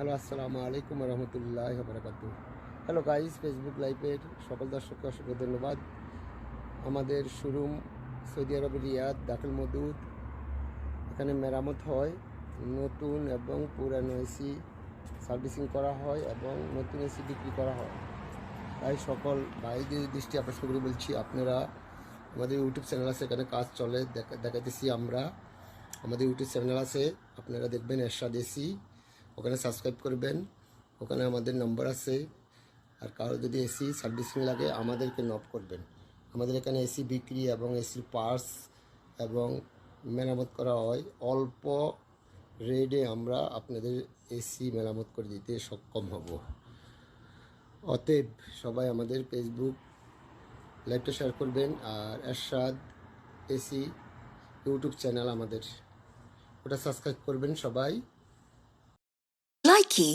Hello, আসসালামু আলাইকুম রহমতুল্লাহ বারাকাতু। হ্যালো গাইস, ফেসবুক লাইভের সকল দর্শককে অসংখ্য ধন্যবাদ। আমাদের শোরুম সৌদি আরবের রিয়াদ দাখিল মদুদ। এখানে মেরামত হয়, নতুন এবং পুরানো এসি সার্ভিসিং করা হয় এবং নতুন এসি বিক্রি করা হয়। তাই সকল ভাইদের দৃষ্টি আকর্ষণ করে বলছি, আপনারা আমাদের ইউটিউব চ্যানেল আছে, এখানে কাজ চলে দেখাইতেছি আমরা। আমাদের ইউটিউব চ্যানেল আছে, আপনারা দেখবেন এরশাদ এসি, ওখানে সাবস্ক্রাইব করবেন। ওখানে আমাদের নম্বর আছে। আর কারো যদি এসি সার্ভিসিং লাগে আমাদেরকে নক করবেন। আমাদের এখানে এসি বিক্রি এবং এসির পার্টস এবং মেরামত করা হয়। অল্প রেটে আমরা আপনাদের এসি মেরামত করে দিতে সক্ষম হব। অতএব সবাই আমাদের ফেসবুক লাইভটা শেয়ার করবেন। আর এরশাদ এসি ইউটিউব চ্যানেল আমাদের, ওটা সাবস্ক্রাইব করবেন সবাই। Likey